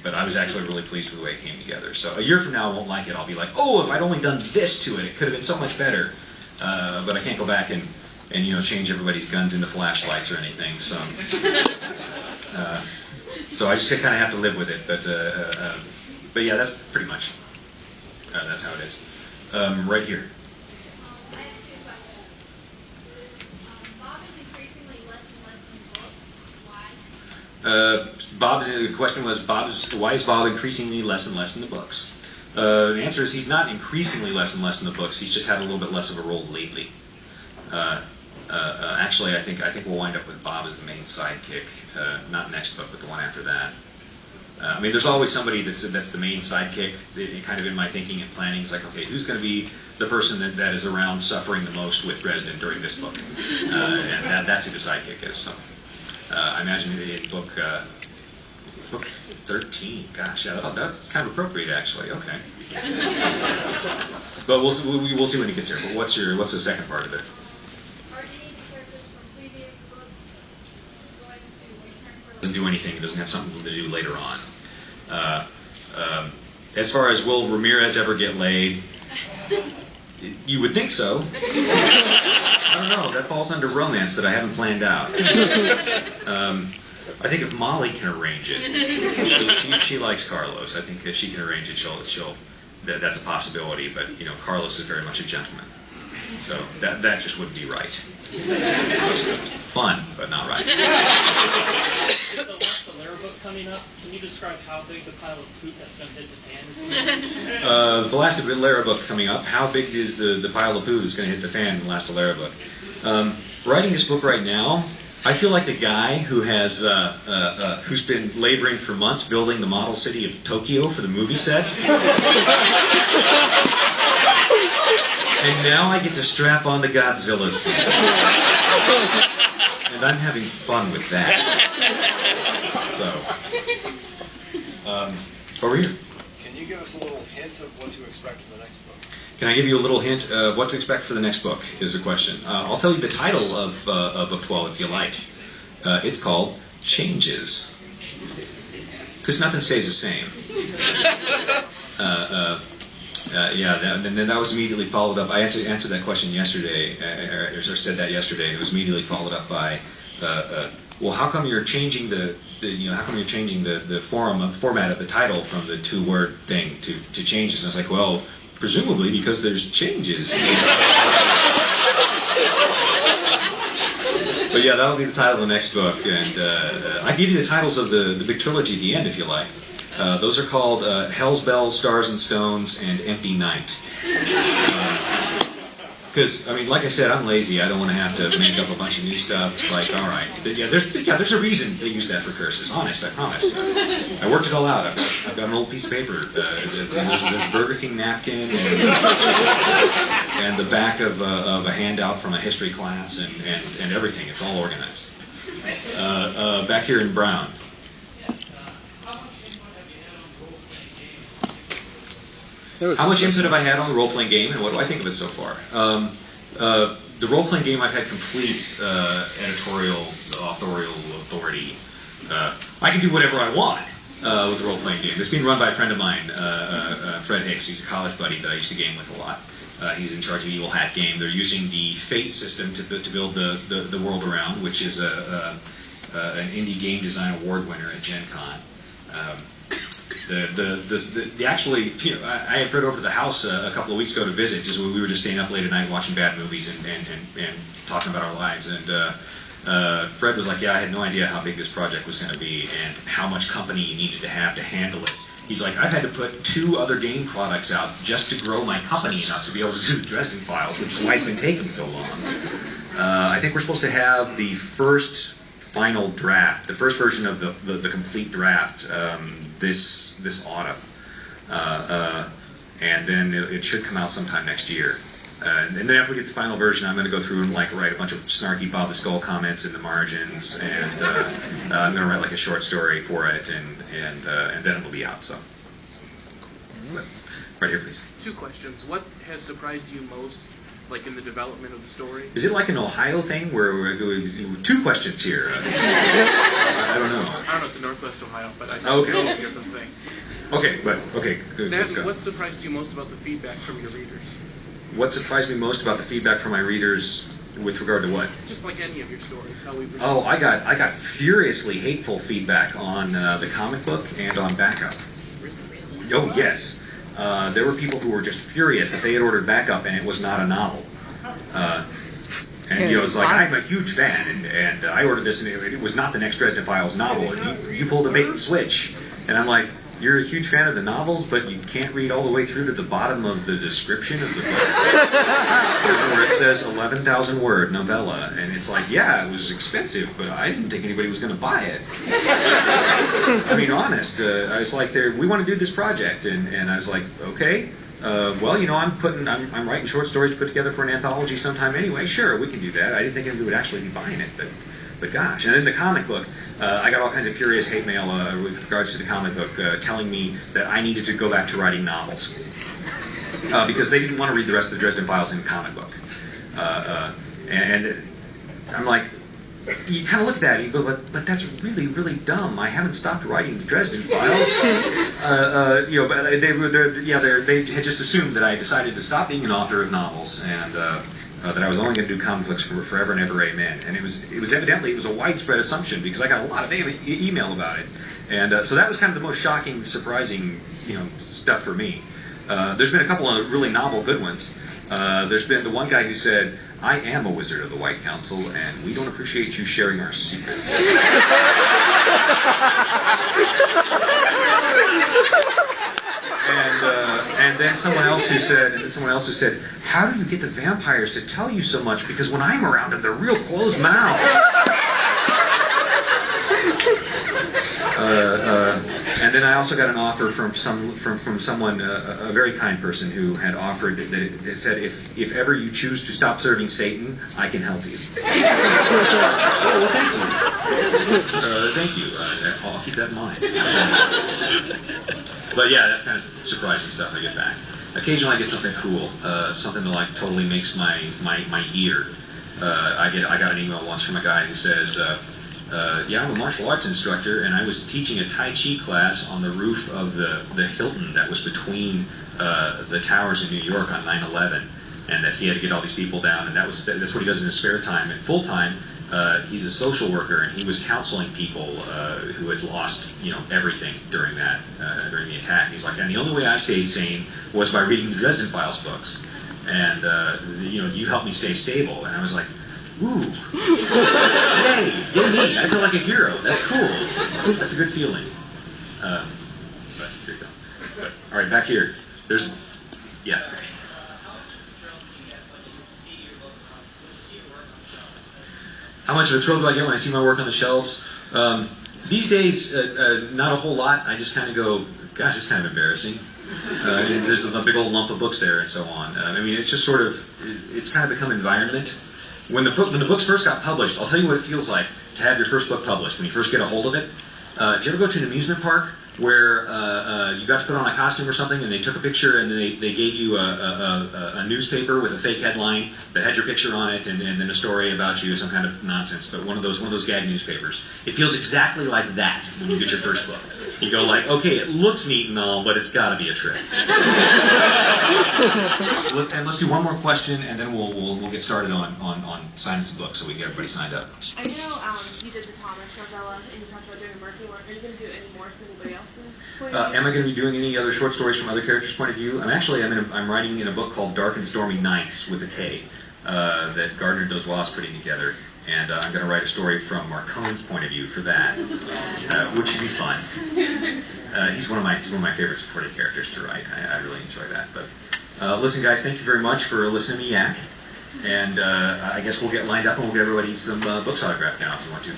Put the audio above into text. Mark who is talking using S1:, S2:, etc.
S1: But I was actually really pleased with the way it came together. So a year from now, I won't like it. I'll be like, oh, if I'd only done this to it, it could have been so much better. But I can't go back and change everybody's guns into flashlights or anything. So so I just kind of have to live with it. But yeah, that's pretty much that's how it is. Right here.
S2: I have two questions. Bob is increasingly less and less in books. Why?
S1: The question was, why is Bob increasingly less and less in the books? The answer is he's not increasingly less and less in the books. He's just had a little bit less of a role lately. Actually, I think we'll wind up with Bob as the main sidekick. Not next book, but the one after that. I mean, there's always somebody that's the main sidekick. Kind of in my thinking and planning, it's like, okay, who's going to be the person that is around suffering the most with Dresden during this book? And that's who the sidekick is. So I imagine in book 13. Gosh, yeah, that's kind of appropriate, actually. Okay. But we'll see when he gets here. But what's the second part of it?
S2: Are any of the characters from previous books going to return for?
S1: Doesn't do anything. It doesn't have something to do later on. As far as will Ramirez ever get laid, you would think so. I don't know. That falls under romance that I haven't planned out. I think if Molly can arrange it, she likes Carlos. I think if she can arrange it, that's a possibility. But Carlos is very much a gentleman, so that just wouldn't be right. Fun, but not right.
S3: The Lara book coming up. Can you describe how big the pile of poop that's going to hit the fan is going to be?
S1: The last Lara book coming up. How big is the pile of poo that's going to hit the fan in the last Lara book? Writing this book right now, I feel like the guy who's been laboring for months building the model city of Tokyo for the movie set. And now I get to strap on the Godzilla suit. And I'm having fun with that. So, over here.
S4: Can you give us a little hint of what to expect for the next book?
S1: Can I give you a little hint of what to expect for the next book, is the question. I'll tell you the title of Book 12 if you like. It's called Changes. Because nothing stays the same. And then that was immediately followed up. I answered that question yesterday, or said that yesterday, and it was immediately followed up by, well, how come you're changing the format of the title from the two-word thing to changes? And I was like, well, presumably because there's changes. But yeah, that'll be the title of the next book, and I can give you the titles of the big trilogy at the end if you like. Those are called Hell's Bells, Stars and Stones, and Empty Night. Because, I mean, like I said, I'm lazy. I don't want to have to make up a bunch of new stuff. It's like, all right. There's a reason they use that for curses. Honest, I promise. I worked it all out. I've got an old piece of paper. There's Burger King napkin and the back of a handout from a history class and everything. It's all organized. Back here in brown. How much input have I had on the role-playing game, and what do I think of it so far? The role-playing game, I've had complete editorial, authorial authority. I can do whatever I want with the role-playing game. It's being run by a friend of mine, Fred Hicks. He's a college buddy that I used to game with a lot. He's in charge of Evil Hat Game. They're using the Fate system to build the world around, which is an indie game design award winner at Gen Con. Actually, I had Fred over to the house a couple of weeks ago to visit. We were just staying up late at night watching bad movies and talking about our lives. And Fred was like, "Yeah, I had no idea how big this project was going to be and how much company you needed to have to handle it." He's like, "I've had to put 2 other game products out just to grow my company enough to be able to do the Dresden Files, which is why it's been taking so long." I think we're supposed to have the first final draft, the first version of the complete draft this autumn, and then it should come out sometime next year. And then after we get the final version, I'm going to go through and write a bunch of snarky Bob the Skull comments in the margins, and I'm going to write a short story for it, and then it will be out. So, right here, please.
S5: 2 questions. What has surprised you most like in the development of the story?
S1: Is it like an Ohio thing where we're doing 2 questions here? I don't know.
S5: I don't know. It's in Northwest Ohio, but I
S1: Okay.
S5: know a different thing.
S1: Okay, good. Let's go.
S5: What surprised you most about the feedback from your readers?
S1: What surprised me most about the feedback from my readers with regard to what?
S5: Just like any of your stories, how we present.
S1: Oh, I got furiously hateful feedback on the comic book and on backup. Oh, yes. There were people who were just furious that they had ordered backup and it was not a novel. And it's like, I'm a huge fan, and I ordered this, and it was not the next Dresden Files novel. You pulled a bait and switch. And I'm like, you're a huge fan of the novels, but you can't read all the way through to the bottom of the description of the book, where it says 11,000 word novella, and it's like, yeah, it was expensive, but I didn't think anybody was going to buy it. I mean, honest, I was like, we want to do this project, and I was like, okay, well, I'm writing short stories to put together for an anthology sometime anyway. Sure, we can do that. I didn't think anybody would actually be buying it, but gosh. And then the comic book, I got all kinds of furious hate mail with regards to the comic book, telling me that I needed to go back to writing novels. Because they didn't want to read the rest of the Dresden Files in comic book. And I'm like, you kind of look at that and you go, but that's really, really dumb. I haven't stopped writing the Dresden Files. But they had just assumed that I decided to stop being an author of novels, and that I was only going to do comic books for forever and ever, amen. And it was evidently a widespread assumption, because I got a lot of email about it. And so that was kind of the most shocking, surprising, stuff for me. There's been a couple of really novel good ones. There's been the one guy who said, I am a wizard of the White Council, and we don't appreciate you sharing our secrets. And then someone else who said, how do you get the vampires to tell you so much? Because when I'm around them, they're real closed mouthed. And then I also got an offer from someone, a very kind person, who had offered that said, if ever you choose to stop serving Satan, I can help you. Oh, well, thank you. I'll keep that in mind. But yeah, that's kind of surprising stuff I get back. Occasionally I get something cool, something that like totally makes my year. I got an email once from a guy who says, yeah, I'm a martial arts instructor, and I was teaching a Tai Chi class on the roof of the Hilton that was between the towers in New York on 9/11, and that he had to get all these people down, and that's what he does in his spare time. And full time, he's a social worker, and he was counseling people who had lost everything during the attack. And he's like, and the only way I stayed sane was by reading the Dresden Files books, and you helped me stay stable. And I was like, ooh, yay me! I feel like a hero. That's cool. That's a good feeling. But here you go. But, all right, back here. Yeah. How much of a thrill do I get when I see my work on the shelves? These days, not a whole lot. I just kind of go, gosh, it's kind of embarrassing. There's a big old lump of books there and so on. I mean, it's just sort of, it's kind of become environment. When the books first got published, I'll tell you what it feels like to have your first book published, when you first get a hold of it. Did you ever go to an amusement park where you got to put on a costume or something, and they took a picture and they gave you a newspaper with a fake headline that had your picture on it, and then a story about you, some kind of nonsense, but one of those gag newspapers. It feels exactly like that when you get your first book. You go like, okay, it looks neat and all, but it's got to be a trick. And let's do one more question, and then we'll get started on signing some books so we can get everybody signed up.
S6: I know you did the Thomas novella, and you talked about doing a Murphy one. Are you going to do any more from anybody else's point of view?
S1: Am I going to be doing any other short stories from other characters' point of view? I'm writing in a book called Dark and Stormy Nights with a K that Gardner Dozois is putting together. And I'm going to write a story from Mark Cohen's point of view for that, which should be fun. He's one of my favorite supporting characters to write. I really enjoy that. But listen, guys, thank you very much for listening to me yak. And I guess we'll get lined up and we'll get everybody some books autographed now if you want to.